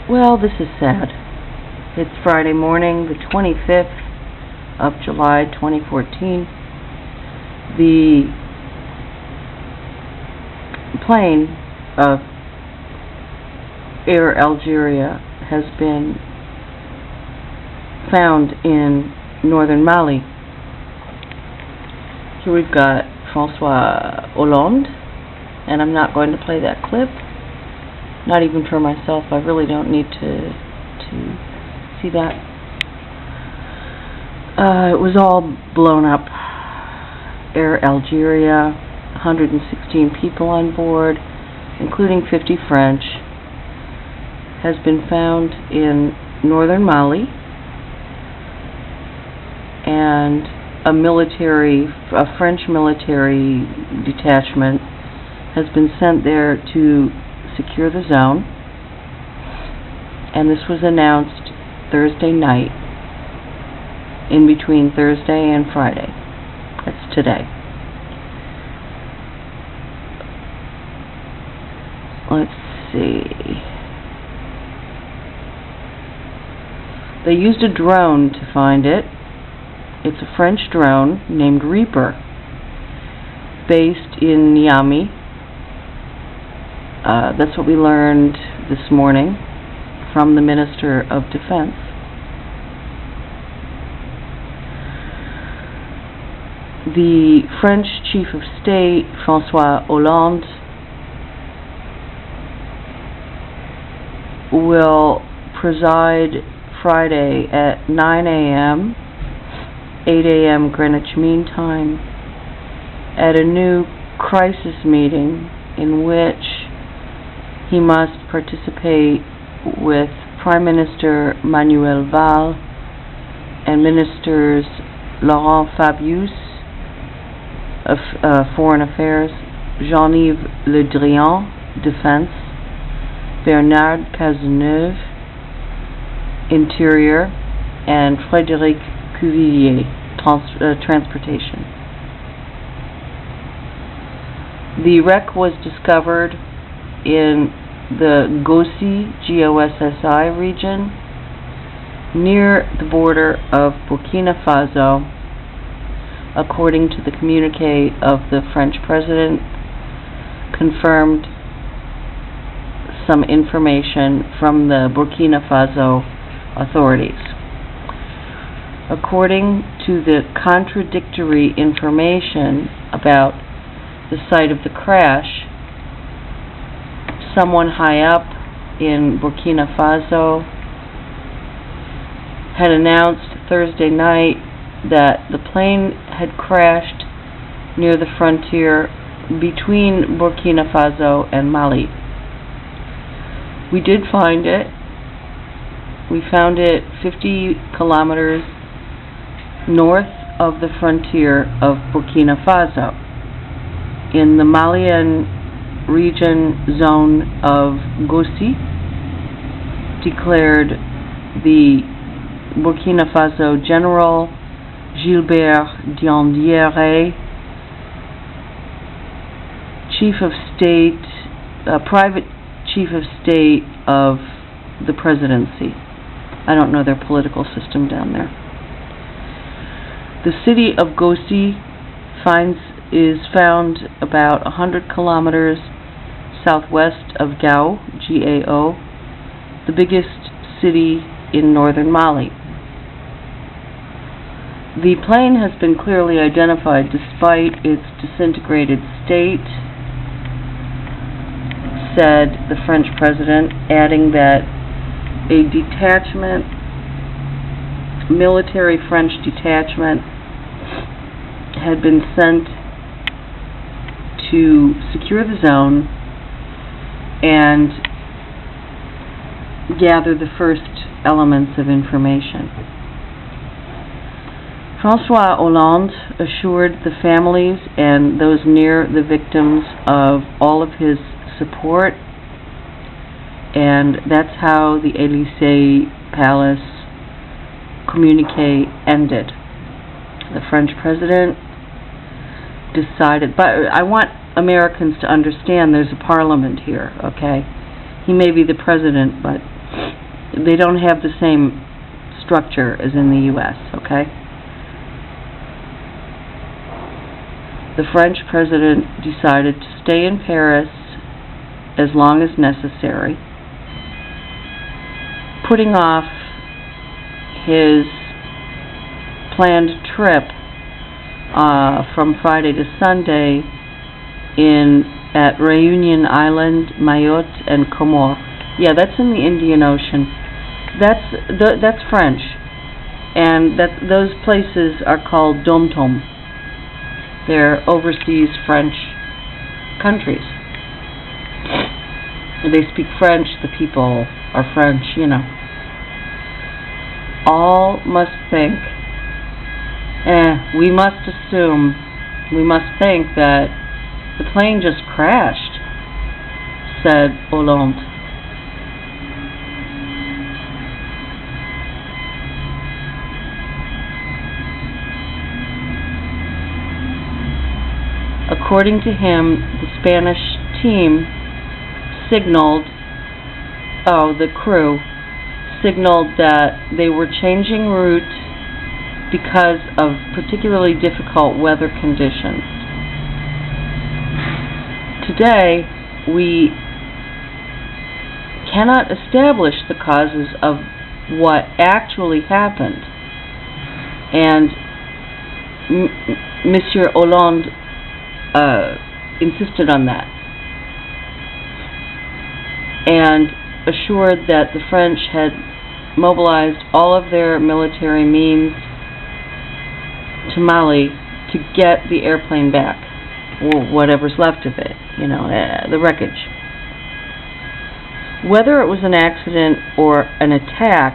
Well, this is sad. It's Friday morning, the 25th of July, 2014. The plane of Air Algeria has been found in northern Mali. Here we've got François Hollande, and I'm not going to play that clip. Not even for myself. I really don't need to see that. It was all blown up. Air Algeria, 116 people on board, including 50 French, has been found in northern Mali, and a French military detachment has been sent there to secure the zone, and this was announced Thursday night, in between Thursday and Friday. That's today. Let's see. They used a drone to find it. It's a French drone named Reaper, based in Niamey. That's what we learned this morning from the Minister of Defense. The French Chief of State, François Hollande, will preside Friday at 9 a.m., 8 a.m. Greenwich Mean Time, at a new crisis meeting in which he must participate with Prime Minister Manuel Valls and Ministers Laurent Fabius of Foreign Affairs, Jean-Yves Le Drian, Defense, Bernard Cazeneuve, Interior, and Frédéric Cuvillier, Transportation. The wreck was discovered in the Gossi, G-O-S-S-I region, near the border of Burkina Faso, according to the communique of the French president, confirmed some information from the Burkina Faso authorities. According to the contradictory information about the site of the crash, someone high up in Burkina Faso had announced Thursday night that the plane had crashed near the frontier between Burkina Faso and Mali. We did find it. We found it 50 kilometers north of the frontier of Burkina Faso, in the Malian region zone of Gossi, declared the Burkina Faso General Gilbert Diendéré, Chief of State, Private Chief of State of the Presidency. I don't know their political system down there. The city of Gossi is found about 100 kilometers southwest of Gao, G-A-O, the biggest city in northern Mali. The plane has been clearly identified despite its disintegrated state, said the French president, adding that a military French detachment had been sent to secure the zone and gather the first elements of information. François Hollande assured the families and those near the victims of all of his support, and that's how the Élysée Palace communique ended. The French president decided, but I want Americans to understand there's a parliament here, okay? He may be the president, but they don't have the same structure as in the U.S., okay? The French president decided to stay in Paris as long as necessary, putting off his planned trip from Friday to Sunday at Réunion Island, Mayotte, and Comores. Yeah, that's in the Indian Ocean. That's French, and those places are called dom-tom. They're overseas French countries. They speak French. The people are French, you know. All must think. We must assume. We must think that the plane just crashed, said Hollande. According to him, the Spanish team signaled, the crew signaled that they were changing route because of particularly difficult weather conditions. Today, we cannot establish the causes of what actually happened, and Monsieur Hollande insisted on that, and assured that the French had mobilized all of their military means to Mali to get the airplane back, or whatever's left of it, you know, the wreckage. Whether it was an accident or an attack,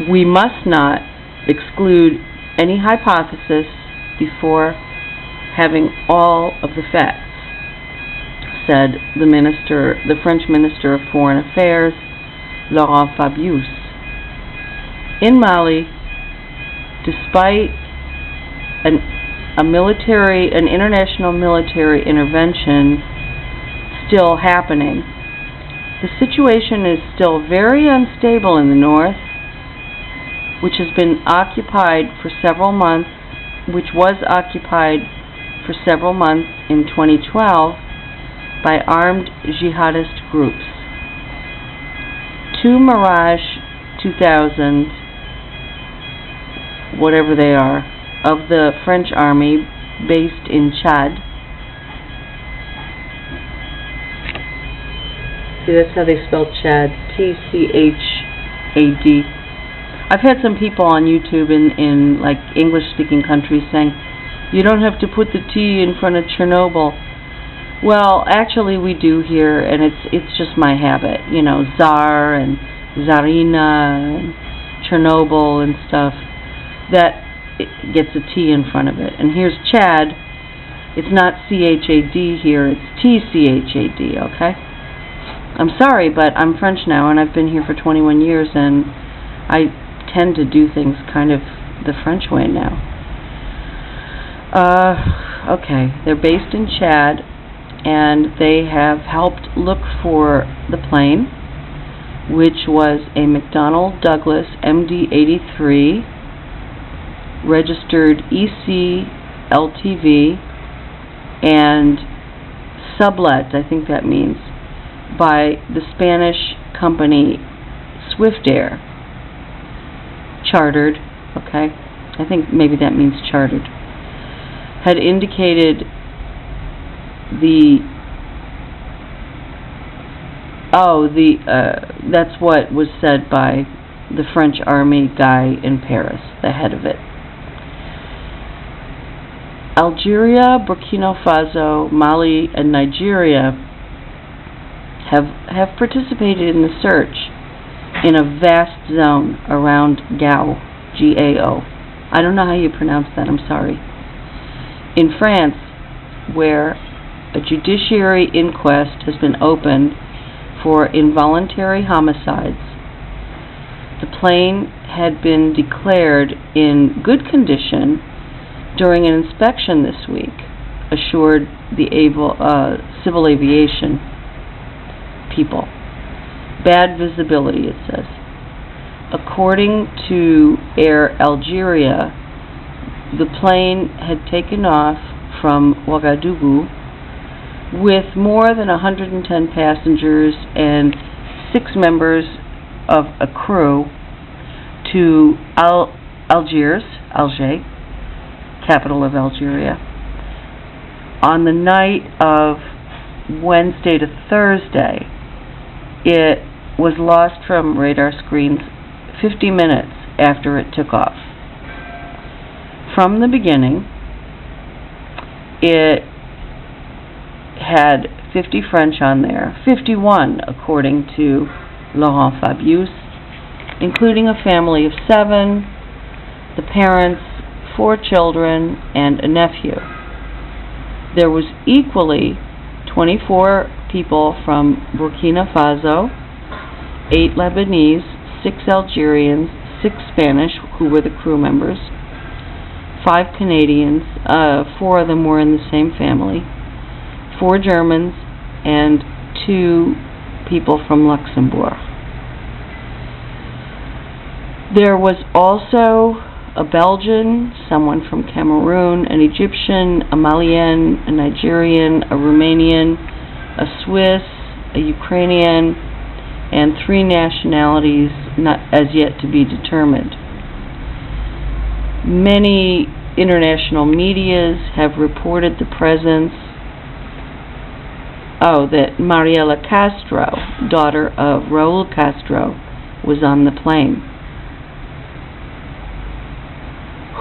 we must not exclude any hypothesis before having all of the facts, said the French Minister of Foreign Affairs, Laurent Fabius. In Mali, despite an international military intervention still happening, the situation is still very unstable in the north, which was occupied for several months in 2012 by armed jihadist groups. 2 Mirage 2000, whatever they are, of the French army based in Chad. See, that's how they spell Chad, T-C-H-A-D. I've had some people on YouTube in like English-speaking countries saying, you don't have to put the T in front of Chernobyl. Well, actually we do here, and it's just my habit. You know, Tsar and Tsarina and Chernobyl and stuff. That it gets a T in front of it. And here's Chad. It's not C-H-A-D here, it's T-C-H-A-D, okay? I'm sorry, but I'm French now, and I've been here for 21 years, and I tend to do things kind of the French way now. Okay, they're based in Chad, and they have helped look for the plane, which was a McDonnell Douglas MD-83, registered EC LTV, and sublet, I think that means, by the Spanish company Swiftair. Chartered, okay, I think maybe that means chartered, had indicated that's what was said by the French army guy in Paris, the head of it. Algeria, Burkina Faso, Mali, and Nigeria have participated in the search in a vast zone around Gao, G-A-O. I don't know how you pronounce that, I'm sorry. In France, where a judiciary inquest has been opened for involuntary homicides, the plane had been declared in good condition during an inspection this week assured the civil aviation people. Bad visibility, it says. According to Air Algeria, the plane had taken off from Ouagadougou with more than 110 passengers and 6 members of a crew to Alger, capital of Algeria, on the night of Wednesday to Thursday. It was lost from radar screens 50 minutes after it took off. From the beginning, it had 50 French on there, 51 according to Laurent Fabius, including a family of 7, the parents, 4 children, and a nephew. There was equally 24 people from Burkina Faso, 8 Lebanese, 6 Algerians, 6 Spanish, who were the crew members, 5 Canadians, 4 of them were in the same family, 4 Germans, and 2 people from Luxembourg. There was also a Belgian, someone from Cameroon, an Egyptian, a Malian, a Nigerian, a Romanian, a Swiss, a Ukrainian, and 3 nationalities not as yet to be determined. Many international medias have reported the presence that Mariela Castro, daughter of Raul Castro, was on the plane,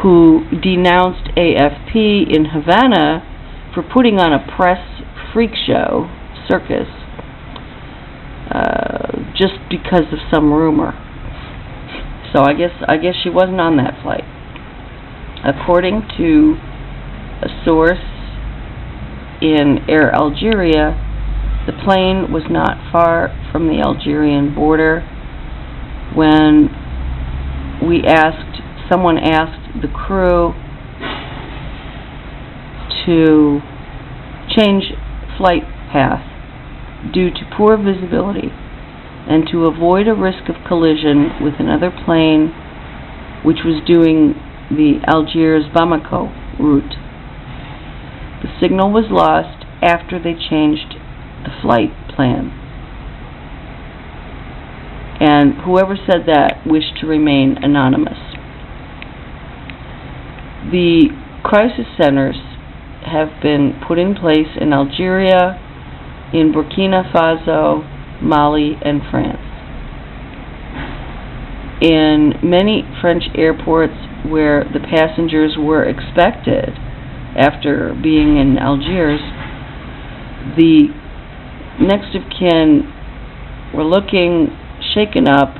who denounced AFP in Havana for putting on a press freak show, circus, just because of some rumor. So I guess she wasn't on that flight. According to a source in Air Algeria, the plane was not far from the Algerian border when someone asked the crew to change flight path due to poor visibility and to avoid a risk of collision with another plane which was doing the Algiers-Bamako route. The signal was lost after they changed the flight plan. And whoever said that wished to remain anonymous. The crisis centers have been put in place in Algeria, in Burkina Faso, Mali, and France. In many French airports where the passengers were expected after being in Algiers, the next of kin were looking shaken up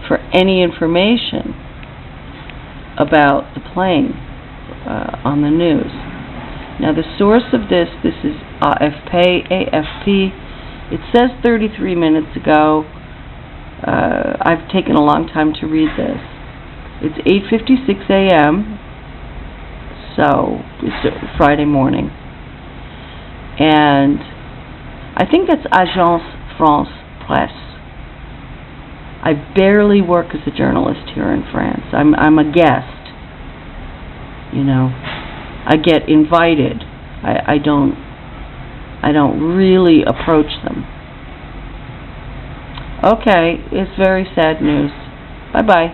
for any information about the plane on the news. Now the source of this is AFP. It says 33 minutes ago. I've taken a long time to read this. It's 8:56 a.m. So it's a Friday morning. And I think that's Agence France Presse. I barely work as a journalist here in France. I'm a guest. You know, I get invited. I don't really approach them. Okay, it's very sad news. Bye-bye.